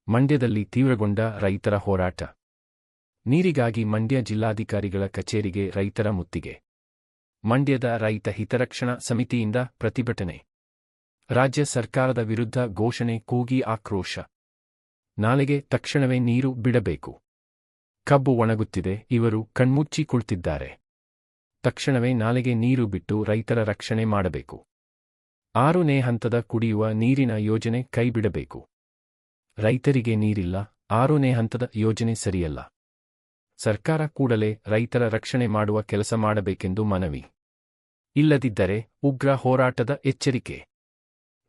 ಮಂಡ್ಯದಲ್ಲಿ ತೀವ್ರಗೊಂಡ ರೈತರ ಹೋರಾಟ. ನೀರಿಗಾಗಿ ಮಂಡ್ಯ ಜಿಲ್ಲಾಧಿಕಾರಿಗಳ ಕಚೇರಿಗೆ ರೈತರ ಮುತ್ತಿಗೆ. ಮಂಡ್ಯದ ರೈತ ಹಿತರಕ್ಷಣಾ ಸಮಿತಿಯಿಂದ ಪ್ರತಿಭಟನೆ. ರಾಜ್ಯ ಸರ್ಕಾರದ ವಿರುದ್ಧ ಘೋಷಣೆ ಕೂಗಿ ಆಕ್ರೋಶ. ನಾಲೆಗೆ ತಕ್ಷಣವೇ ನೀರು ಬಿಡಬೇಕು. ಕಬ್ಬು ಒಣಗುತ್ತಿದೆ, ಇವರು ಕಣ್ಮುಚ್ಚಿ ಕುಳಿತಿದ್ದಾರೆ. ತಕ್ಷಣವೇ ನಾಲೆಗೆ ನೀರು ಬಿಟ್ಟು ರೈತರ ರಕ್ಷಣೆ ಮಾಡಬೇಕು. 6ನೇ ಹಂತದ ಕುಡಿಯುವ ನೀರಿನ ಯೋಜನೆ ಕೈಬಿಡಬೇಕು. ರೈತರಿಗೆ ನೀರಿಲ್ಲ, 6ನೇ ಹಂತದ ಯೋಜನೆ ಸರಿಯಲ್ಲ. ಸರ್ಕಾರ ಕೂಡಲೇ ರೈತರ ರಕ್ಷಣೆ ಮಾಡುವ ಕೆಲಸ ಮಾಡಬೇಕೆಂದು ಮನವಿ. ಇಲ್ಲದಿದ್ದರೆ ಉಗ್ರ ಹೋರಾಟದ ಎಚ್ಚರಿಕೆ.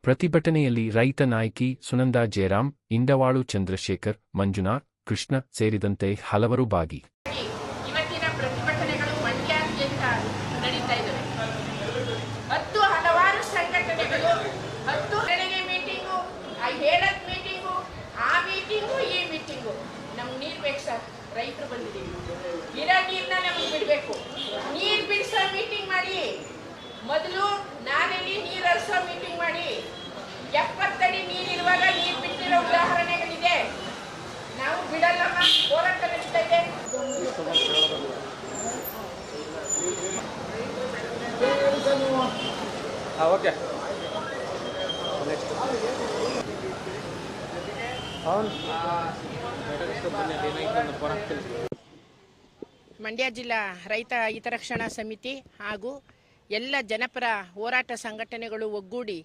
ಪ್ರತಿಭಟನೆಯಲ್ಲಿ ರೈತ ನಾಯಕಿ ಸುನಂದಾ ಜಯರಾಮ್, ಇಂಡವಾಳು ಚಂದ್ರಶೇಖರ್, ಮಂಜುನಾಥ್, ಕೃಷ್ಣ ಸೇರಿದಂತೆ ಹಲವರು ಭಾಗಿ. ಇವತ್ತಿನ ಪ್ರತಿಭಟನೆಗಳು ಮಂಡ್ಯಾದ್ಯಂತ ನಡೀತಾ ಇದ್ದಾವೆ. 10 ಹಲವಾರು ಸಂಘಟನೆಗಳು 10 ಬೆಳಗ್ಗೆ ಮೀಟಿಂಗು, ಹೇಳದ್ ಮೀಟಿಂಗು, ಆ ಮೀಟಿಂಗು, ಈ ಮೀಟಿಂಗು. ನಮ್ಗೆ ನೀರು ಬೇಕು ಸರ್, ರೈತರು ಬಂದಿದ್ದೀವಿ, ಇರೋ ನೀರನ್ನ ನಮ್ಗೆ ಬಿಡಬೇಕು. ನೀರು ಬಿಡಿಸೋ ಮೀಟಿಂಗ್ ಮಾಡಿ, ಮೊದಲು ನಾಲೆಯಲ್ಲಿ ನೀರು ಹರಿಸೋ ಮೀಟಿಂಗ್ ಮಾಡಿ. 70 ಅಡಿ ನೀರಿರುವಾಗ ನೀರು ಬಿಟ್ಟಿರೋ ಉದಾಹರಣೆಗಳಿದೆ. ನಾವು ಬಿಡಲ್ಲಮ್ಮ, ಹೋರಾಟ ನಡೀತಾ ಇದೆ. ಮಂಡ್ಯ ಜಿಲ್ಲಾ ರೈತ ಹಿತರಕ್ಷಣಾ ಸಮಿತಿ ಹಾಗೂ ಎಲ್ಲ ಜನಪರ ಹೋರಾಟ ಸಂಘಟನೆಗಳು ಒಗ್ಗೂಡಿ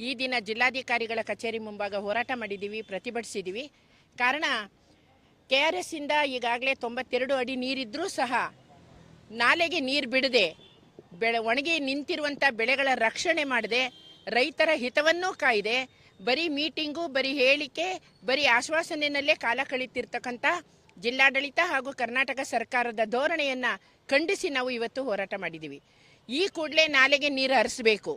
ಈ ದಿನ ಜಿಲ್ಲಾಧಿಕಾರಿಗಳ ಕಚೇರಿ ಮುಂಭಾಗ ಹೋರಾಟ ಮಾಡಿದ್ದೀವಿ, ಪ್ರತಿಭಟಿಸಿದ್ದೀವಿ. ಕಾರಣ KRS ಇಂದ ಈಗಾಗಲೇ 92 ಅಡಿ ನೀರಿದ್ರೂ ಸಹ ನಾಲೆಗೆ ನೀರು ಬಿಡದೆ ಒಣಗಿ ನಿಂತಿರುವಂಥ ಬೆಳೆಗಳ ರಕ್ಷಣೆ ಮಾಡದೆ ರೈತರ ಹಿತವನ್ನೂ ಕಾಯ್ದೆ ಬರೀ ಮೀಟಿಂಗು, ಬರೀ ಹೇಳಿಕೆ, ಬರೀ ಆಶ್ವಾಸನೆಯಲ್ಲೇ ಕಾಲ ಕಳೀತಿರ್ತಕ್ಕಂಥ ಜಿಲ್ಲಾಡಳಿತ ಹಾಗೂ ಕರ್ನಾಟಕ ಸರ್ಕಾರದ ಧೋರಣೆಯನ್ನು ಖಂಡಿಸಿ ನಾವು ಇವತ್ತು ಹೋರಾಟ ಮಾಡಿದ್ದೀವಿ. ಈ ಕೂಡಲೇ ನಾಲೆಗೆ ನೀರು ಹರಿಸಬೇಕು.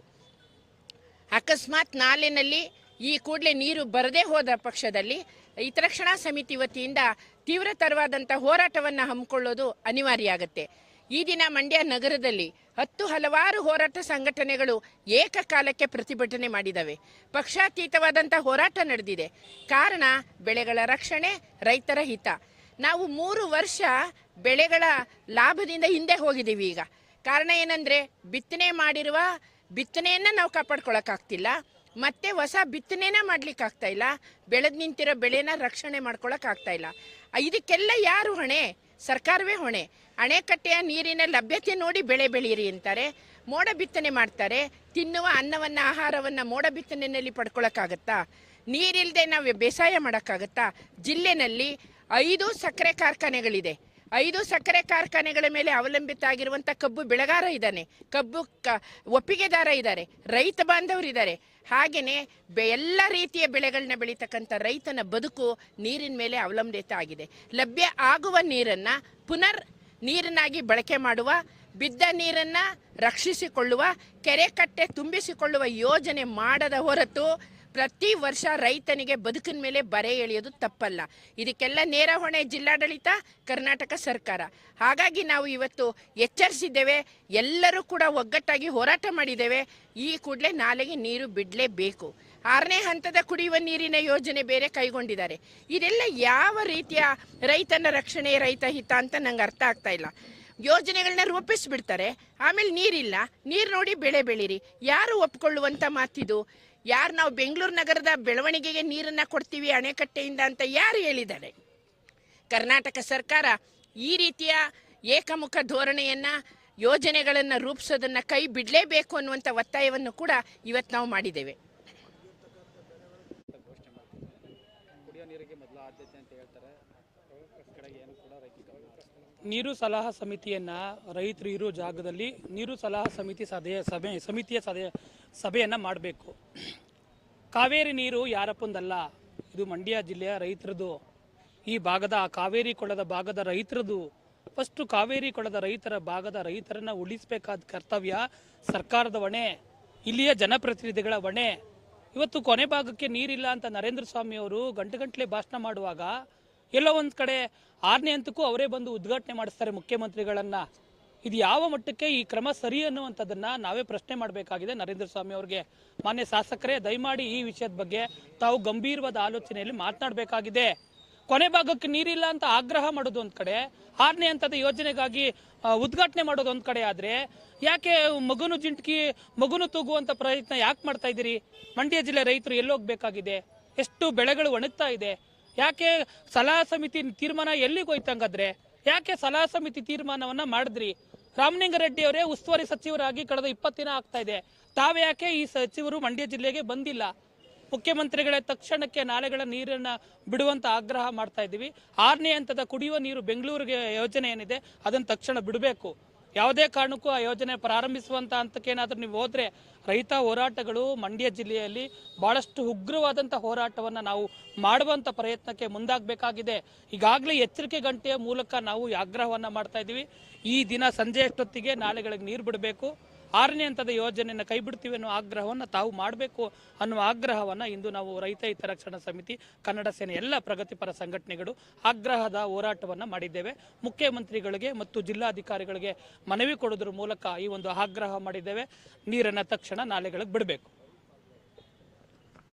ಅಕಸ್ಮಾತ್ ನಾಲೆನಲ್ಲಿ ಈ ಕೂಡಲೇ ನೀರು ಬರದೇ ಹೋದ ಪಕ್ಷದಲ್ಲಿ ಹಿತರಕ್ಷಣಾ ಸಮಿತಿ ವತಿಯಿಂದ ತೀವ್ರತರವಾದಂಥ ಹೋರಾಟವನ್ನು ಹಮ್ಮಿಕೊಳ್ಳೋದು ಅನಿವಾರ್ಯ ಆಗುತ್ತೆ. ಈ ದಿನ ಮಂಡ್ಯ ನಗರದಲ್ಲಿ 10 ಹಲವಾರು ಹೋರಾಟ ಸಂಘಟನೆಗಳು ಏಕಕಾಲಕ್ಕೆ ಪ್ರತಿಭಟನೆ ಮಾಡಿದ್ದಾವೆ. ಪಕ್ಷಾತೀತವಾದಂಥ ಹೋರಾಟ ನಡೆದಿದೆ. ಕಾರಣ ಬೆಳೆಗಳ ರಕ್ಷಣೆ, ರೈತರ ಹಿತ. ನಾವು 3 ವರ್ಷ ಬೆಳೆಗಳ ಲಾಭದಿಂದ ಹಿಂದೆ ಹೋಗಿದ್ದೀವಿ. ಈಗ ಕಾರಣ ಏನಂದರೆ ಬಿತ್ತನೆ ಮಾಡಿರುವ ಬಿತ್ತನೆಯನ್ನು ನಾವು ಕಾಪಾಡ್ಕೊಳಕ್ಕಾಗ್ತಿಲ್ಲ, ಮತ್ತೆ ಹೊಸ ಬಿತ್ತನೆನ ಮಾಡ್ಲಿಕ್ಕಾಗ್ತಾ ಇಲ್ಲ, ಬೆಳೆದು ನಿಂತಿರೋ ಬೆಳೆನ ರಕ್ಷಣೆ ಮಾಡ್ಕೊಳಕ್ಕಾಗ್ತಾ ಇಲ್ಲ. ಇದಕ್ಕೆಲ್ಲ ಯಾರು ಹೊಣೆ? ಸರ್ಕಾರವೇ ಹೊಣೆ. ಅಣೆಕಟ್ಟೆಯ ನೀರಿನ ಲಭ್ಯತೆ ನೋಡಿ ಬೆಳೆ ಬೆಳೀರಿ ಅಂತಾರೆ, ಮೋಡ ಬಿತ್ತನೆ ಮಾಡ್ತಾರೆ. ತಿನ್ನುವ ಅನ್ನವನ್ನು, ಆಹಾರವನ್ನು ಮೋಡ ಬಿತ್ತನೆಯಲ್ಲಿ ಪಡ್ಕೊಳಕ್ಕಾಗತ್ತಾ? ನೀರಿಲ್ಲದೆ ನಾವು ಬೇಸಾಯ ಮಾಡೋಕ್ಕಾಗತ್ತಾ? ಜಿಲ್ಲೆನಲ್ಲಿ 5 ಸಕ್ಕರೆ ಕಾರ್ಖಾನೆಗಳಿದೆ. 5 ಸಕ್ಕರೆ ಕಾರ್ಖಾನೆಗಳ ಮೇಲೆ ಅವಲಂಬಿತ ಆಗಿರುವಂಥ ಕಬ್ಬು ಬೆಳೆಗಾರ ಇದ್ದಾನೆ, ಕಬ್ಬು ಒಪ್ಪಿಗೆದಾರ ಇದ್ದಾರೆ, ರೈತ ಬಾಂಧವರಿದ್ದಾರೆ. ಹಾಗೆಯೇ ಎಲ್ಲ ರೀತಿಯ ಬೆಳೆಗಳನ್ನ ಬೆಳೀತಕ್ಕಂಥ ರೈತನ ಬದುಕು ನೀರಿನ ಮೇಲೆ ಅವಲಂಬಿತ ಆಗಿದೆ. ಲಭ್ಯ ಆಗುವ ನೀರನ್ನು ನೀರನ್ನಾಗಿ ಬಳಕೆ ಮಾಡುವ, ಬಿದ್ದ ನೀರನ್ನು ರಕ್ಷಿಸಿಕೊಳ್ಳುವ, ಕೆರೆ ಕಟ್ಟೆ ತುಂಬಿಸಿಕೊಳ್ಳುವ ಯೋಜನೆ ಮಾಡದ ಹೊರತು ಪ್ರತಿ ವರ್ಷ ರೈತನಿಗೆ ಬದುಕಿನ ಮೇಲೆ ಬರೆ ಎಳೆಯೋದು ತಪ್ಪಲ್ಲ. ಇದಕ್ಕೆಲ್ಲ ನೇರ ಹೊಣೆ ಜಿಲ್ಲಾಡಳಿತ, ಕರ್ನಾಟಕ ಸರ್ಕಾರ. ಹಾಗಾಗಿ ನಾವು ಇವತ್ತು ಎಚ್ಚರಿಸಿದ್ದೇವೆ, ಎಲ್ಲರೂ ಕೂಡ ಒಗ್ಗಟ್ಟಾಗಿ ಹೋರಾಟ ಮಾಡಿದ್ದೇವೆ. ಈ ಕೂಡಲೇ ನಾಲೆಗೆ ನೀರು ಬಿಡಲೇಬೇಕು. 6ನೇ ಹಂತದ ಕುಡಿಯುವ ನೀರಿನ ಯೋಜನೆ ಬೇರೆ ಕೈಗೊಂಡಿದ್ದಾರೆ. ಇದೆಲ್ಲ ಯಾವ ರೀತಿಯ ರೈತನ ರಕ್ಷಣೆ, ರೈತ ಹಿತ ಅಂತ ನಂಗೆ ಅರ್ಥ ಆಗ್ತಾ ಇಲ್ಲ. ಯೋಜನೆಗಳನ್ನ ರೂಪಿಸ್ಬಿಡ್ತಾರೆ, ಆಮೇಲೆ ನೀರಿಲ್ಲ, ನೀರು ನೋಡಿ ಬೆಳೆ ಬೆಳೀರಿ. ಯಾರು ಒಪ್ಕೊಳ್ಳುವಂಥ ಮಾತಿದು? ಯಾರು ನಾವು ಬೆಂಗಳೂರು ನಗರದ ಬೆಳವಣಿಗೆಗೆ ನೀರನ್ನು ಕೊಡ್ತೀವಿ ಅಣೆಕಟ್ಟೆಯಿಂದ ಅಂತ ಯಾರು ಹೇಳಿದ್ದಾರೆ? ಕರ್ನಾಟಕ ಸರ್ಕಾರ ಈ ರೀತಿಯ ಏಕಮುಖ ಧೋರಣೆಯನ್ನು, ಯೋಜನೆಗಳನ್ನು ರೂಪಿಸೋದನ್ನು ಕೈ ಬಿಡಲೇಬೇಕು ಅನ್ನುವಂಥ ಒತ್ತಾಯವನ್ನು ಕೂಡ ಇವತ್ತು ನಾವು ಮಾಡಿದ್ದೇವೆ. ನೀರು ಸಲಹಾ ಸಮಿತಿಯನ್ನು ರೈತರು ಇರೋ ಜಾಗದಲ್ಲಿ ನೀರು ಸಲಹಾ ಸಮಿತಿ ಸಮಿತಿಯ ಸಭೆಯನ್ನು ಮಾಡಬೇಕು. ಕಾವೇರಿ ನೀರು ಯಾರಪ್ಪಂದಲ್ಲ, ಇದು ಮಂಡ್ಯ ಜಿಲ್ಲೆಯ ರೈತರದು. ಈ ಭಾಗದ ಕಾವೇರಿ ಕೊಳ್ಳದ ಭಾಗದ ರೈತರದು. ಫಸ್ಟು ಕಾವೇರಿ ಕೊಳ್ಳದ ಭಾಗದ ರೈತರನ್ನು ಉಳಿಸಬೇಕಾದ ಕರ್ತವ್ಯ ಸರ್ಕಾರದ ಹೊಣೆ, ಇಲ್ಲಿಯ ಜನಪ್ರತಿನಿಧಿಗಳ ಹೊಣೆ. ಇವತ್ತು ಕೊನೆ ಭಾಗಕ್ಕೆ ನೀರಿಲ್ಲ ಅಂತ ನರೇಂದ್ರ ಸ್ವಾಮಿ ಅವರು ಗಂಟೆ ಭಾಷಣ ಮಾಡುವಾಗ ಎಲ್ಲೋ ಒಂದು ಕಡೆ 6ನೇ ಹಂತಕ್ಕೂ ಅವರೇ ಬಂದು ಉದ್ಘಾಟನೆ ಮಾಡಿಸ್ತಾರೆ ಮುಖ್ಯಮಂತ್ರಿಗಳನ್ನು. ಇದು ಯಾವ ಮಟ್ಟಕ್ಕೆ ಈ ಕ್ರಮ ಸರಿ ಅನ್ನುವಂಥದ್ದನ್ನ ನಾವೇ ಪ್ರಶ್ನೆ ಮಾಡಬೇಕಾಗಿದೆ. ನರೇಂದ್ರ ಸ್ವಾಮಿ ಅವರಿಗೆ, ಮಾನ್ಯ ಶಾಸಕರೇ, ದಯಮಾಡಿ ಈ ವಿಷಯದ ಬಗ್ಗೆ ತಾವು ಗಂಭೀರವಾದ ಆಲೋಚನೆಯಲ್ಲಿ ಮಾತನಾಡಬೇಕಾಗಿದೆ. ಕೊನೆ ಭಾಗಕ್ಕೆ ನೀರಿಲ್ಲ ಅಂತ ಆಗ್ರಹ ಮಾಡೋದು ಒಂದ್ ಕಡೆ, 6ನೇ ಹಂತದ ಯೋಜನೆಗಾಗಿ ಉದ್ಘಾಟನೆ ಮಾಡೋದು ಒಂದ್ ಕಡೆ ಆದ್ರೆ, ಯಾಕೆ ಮಗುನು ತೂಗುವಂತ ಪ್ರಯತ್ನ ಯಾಕೆ ಮಾಡ್ತಾ ಇದ್ದೀರಿ? ಮಂಡ್ಯ ಜಿಲ್ಲೆ ರೈತರು ಎಲ್ಲೋಗ್ಬೇಕಾಗಿದೆ? ಎಷ್ಟು ಬೆಳೆಗಳು ಒಣಗ್ತಾ ಇದೆ? ಯಾಕೆ ಸಲಹಾ ಸಮಿತಿ ತೀರ್ಮಾನ ಎಲ್ಲಿಗೆ ಹೋಯ್ತಂಗಾದ್ರೆ? ಯಾಕೆ ಸಲಹಾ ಸಮಿತಿ ತೀರ್ಮಾನವನ್ನ ಮಾಡಿದ್ರಿ? ರಾಮಲಿಂಗಾರೆಡ್ಡಿ ಅವರೇ ಉಸ್ತುವಾರಿ ಸಚಿವರಾಗಿ ಕಳೆದ 20 ದಿನ ಆಗ್ತಾ ಇದೆ. ತಾವ್ಯಾಕೆ ಈ ಸಚಿವರು ಮಂಡ್ಯ ಜಿಲ್ಲೆಗೆ ಬಂದಿಲ್ಲ? ಮುಖ್ಯಮಂತ್ರಿಗಳ ತಕ್ಷಣಕ್ಕೆ ನಾಲೆಗಳ ನೀರನ್ನ ಬಿಡುವಂತ ಆಗ್ರಹ ಮಾಡ್ತಾ ಇದ್ದೀವಿ. 6ನೇ ಹಂತದ ಕುಡಿಯುವ ನೀರು ಬೆಂಗಳೂರಿಗೆ ಯೋಜನೆ ಏನಿದೆ ಅದನ್ನು ತಕ್ಷಣ ಬಿಡಬೇಕು. ಯಾವುದೇ ಕಾರಣಕ್ಕೂ ಆ ಯೋಜನೆ ಪ್ರಾರಂಭಿಸುವಂತ ಹಂತಕ್ಕೆ ಏನಾದ್ರೂ ನೀವು ಹೋದ್ರೆ ರೈತ ಹೋರಾಟಗಳು ಮಂಡ್ಯ ಜಿಲ್ಲೆಯಲ್ಲಿ ಬಹಳಷ್ಟು ಉಗ್ರವಾದಂಥ ಹೋರಾಟವನ್ನ ನಾವು ಮಾಡುವಂತ ಪ್ರಯತ್ನಕ್ಕೆ ಮುಂದಾಗಬೇಕಾಗಿದೆ. ಈಗಾಗಲೇ ಎಚ್ಚರಿಕೆ ಗಂಟೆಯ ಮೂಲಕ ನಾವು ಈ ಆಗ್ರಹವನ್ನ ಮಾಡ್ತಾ ಇದ್ದೀವಿ. ಈ ದಿನ ಸಂಜೆ ಅಷ್ಟೊತ್ತಿಗೆ ನಾಲೆಗಳಿಗೆ ನೀರು ಬಿಡಬೇಕು, 6ನೇ ಹಂತದ ಯೋಜನೆಯನ್ನು ಕೈ ಬಿಡ್ತೀವಿ ಅನ್ನೋ ಆಗ್ರಹವನ್ನು ತಾವು ಮಾಡಬೇಕು ಅನ್ನುವ ಆಗ್ರಹವನ್ನು ಇಂದು ನಾವು ರೈತ ಹಿತರಕ್ಷಣಾ ಸಮಿತಿ, ಕನ್ನಡ ಸೇನೆ, ಎಲ್ಲ ಪ್ರಗತಿಪರ ಸಂಘಟನೆಗಳು ಆಗ್ರಹದ ಹೋರಾಟವನ್ನು ಮಾಡಿದ್ದೇವೆ. ಮುಖ್ಯಮಂತ್ರಿಗಳಿಗೆ ಮತ್ತು ಜಿಲ್ಲಾಧಿಕಾರಿಗಳಿಗೆ ಮನವಿ ಕೊಡೋದ್ರ ಮೂಲಕ ಈ ಒಂದು ಆಗ್ರಹ ಮಾಡಿದ್ದೇವೆ. ನೀರನ್ನು ತಕ್ಷಣ ನಾಲೆಗಳಿಗೆ ಬಿಡಬೇಕು.